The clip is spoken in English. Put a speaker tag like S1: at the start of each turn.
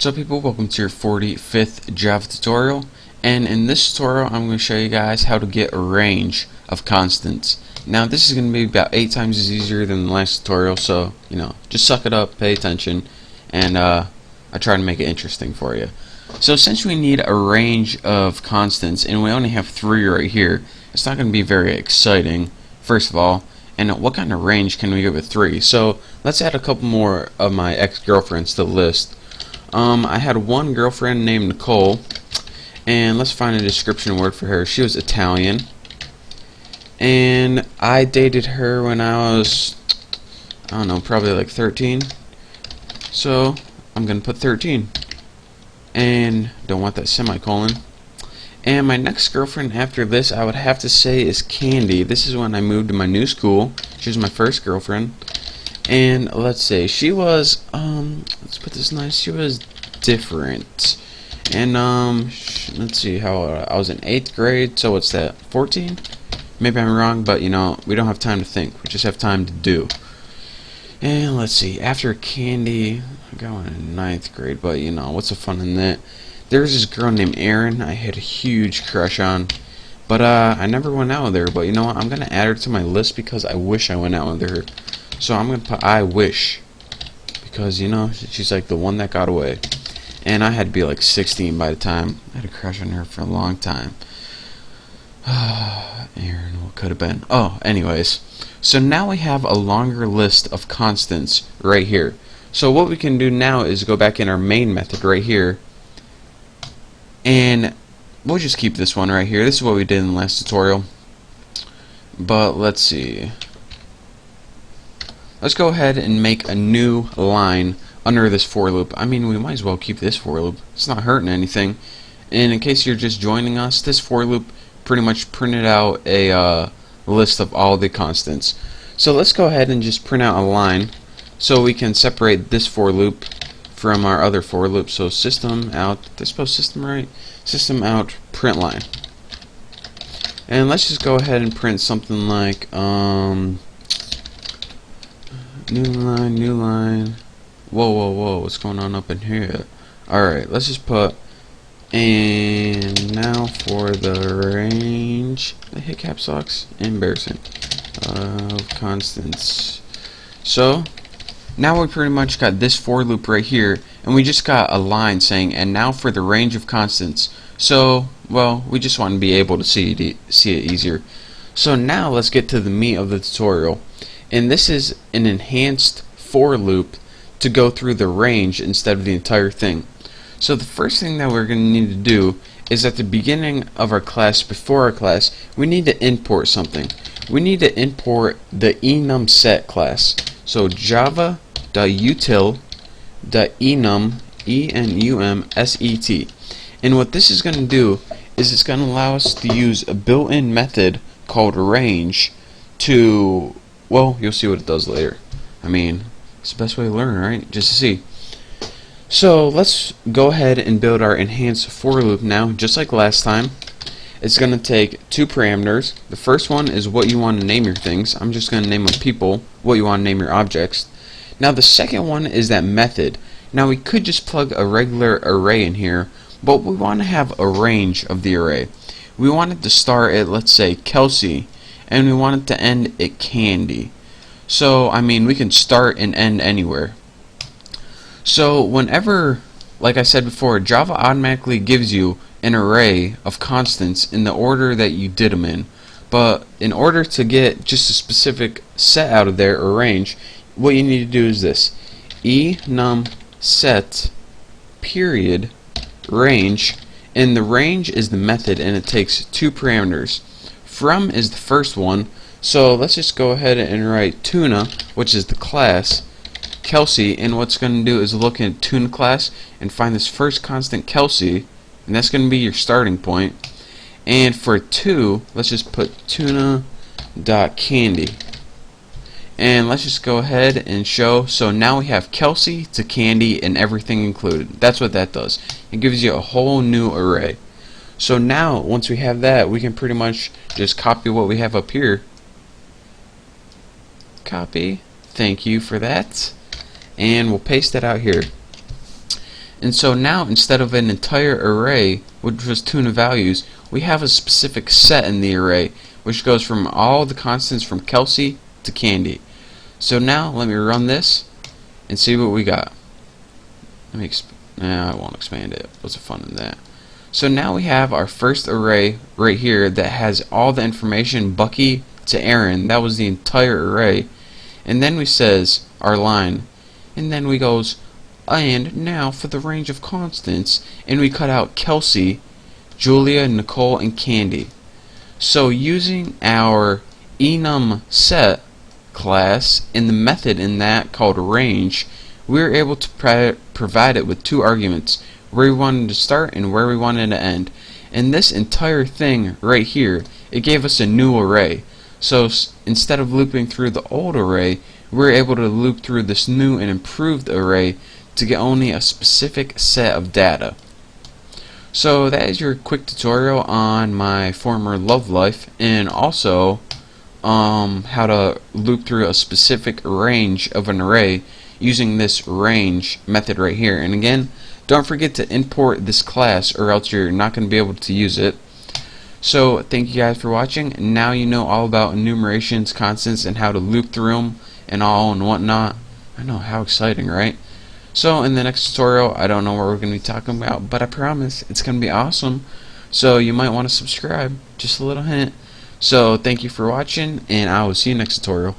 S1: What's up, people? Welcome to your 45th Java tutorial, and in this tutorial I'm going to show you guys how to get a range of constants. Now this is going to be about 8 times as easier than the last tutorial, so just suck it up, pay attention, and I try to make it interesting for you. So since we need a range of constants and we only have 3 right here, it's not going to be very exciting, first of all. And what kind of range can we get with 3? So let's add a couple more of my ex-girlfriends to the list. I had one girlfriend named Nicole, and let's find a description word for her. She was Italian, and I dated her when I was, I don't know, probably like 13. So I'm gonna put 13, and don't want that semicolon. And my next girlfriend after this, I would have to say, is Candy. This is when I moved to my new school. She was my first girlfriend. And let's say she was, let's put this nice, she was different. And, let's see, how I was in 8th grade, so what's that, 14? Maybe I'm wrong, but, we don't have time to think. We just have time to do. And let's see, after Candy, I got one in 9th grade, but, what's the fun in that? There's this girl named Erin I had a huge crush on. But, I never went out with her, but, what, I'm gonna add her to my list because I wish I went out with her. So I'm going to put I wish, because, she's like the one that got away. And I had to be like 16 by the time. I had a crush on her for a long time. Aaron, what could have been? Oh, anyways. So now we have a longer list of constants right here. So what we can do now is go back in our main method right here. And we'll just keep this one right here. This is what we did in the last tutorial. But let's see. Let's go ahead and make a new line under this for loop. I mean, we might as well keep this for loop. It's not hurting anything. And in case you're just joining us, this for loop pretty much printed out a list of all the constants. So let's go ahead and just print out a line so we can separate this for loop from our other for loop. So system out, did I spell system right? System out, print line. And let's just go ahead and print something like, new line. Whoa, what's going on up in here? Alright, let's just put, and now for the range, I hit caps locks, embarrassing, of constants. So, now we pretty much got this for loop right here, and we just got a line saying, and now for the range of constants. So, well, we just want to be able to see it easier. So now let's get to the meat of the tutorial. And this is an enhanced for loop to go through the range instead of the entire thing. So the first thing that we're going to need to do is at the beginning of our class, before our class, we need to import something. We need to import the EnumSet class. So java.util.enum, E-N-U-M-S-E-T. And what this is going to do is it's going to allow us to use a built-in method called range to, well, you'll see what it does later. I mean, it's the best way to learn, right? Just to see. So let's go ahead and build our enhanced for loop now, just like last time. It's going to take 2 parameters. The first one is what you want to name your things. I'm just going to name them people, what you want to name your objects. Now the second one is that method. Now we could just plug a regular array in here, but we want to have a range of the array. We want it to start at, let's say, Kelsey, and we want it to end at Candy. So, I mean, we can start and end anywhere. So, whenever, like I said before, Java automatically gives you an array of constants in the order that you did them in. But in order to get just a specific set out of there, or range, what you need to do is this. EnumSet period range, and the range is the method, and it takes 2 parameters. From is the first one, so let's just go ahead and write tuna, which is the class, Kelsey, and what's going to do is look at tuna class and find this first constant Kelsey, and that's going to be your starting point. And for 2, let's just put tuna.candy. And let's just go ahead and show, so now we have Kelsey to Candy and everything included. That's what that does. It gives you a whole new array. So now, once we have that, we can pretty much just copy what we have up here. Copy. Thank you for that. And we'll paste that out here. And so now, instead of an entire array, which was tune of values, we have a specific set in the array, which goes from all the constants from Kelsey to Candy. So now, let me run this and see what we got. I won't expand it. What's the fun in that? So now we have our first array right here that has all the information Bucky to Aaron. That was the entire array. And then we says our line, and then we goes, and now for the range of constants, and we cut out Kelsey, Julia, Nicole, and Candy. So using our EnumSet class and the method in that called range, we're able to provide it with two arguments, where we wanted to start and where we wanted to end. And this entire thing right here, it gave us a new array. So instead of looping through the old array, we're able to loop through this new and improved array to get only a specific set of data. So that is your quick tutorial on my former love life, and also how to loop through a specific range of an array using this range method right here. And again, don't forget to import this class or else you're not going to be able to use it. So thank you guys for watching. Now you know all about enumerations, constants, and how to loop through them and all and whatnot. I know, how exciting, right? So in the next tutorial, I don't know what we're going to be talking about, but I promise it's going to be awesome. So you might want to subscribe, just a little hint. So thank you for watching, and I will see you next tutorial.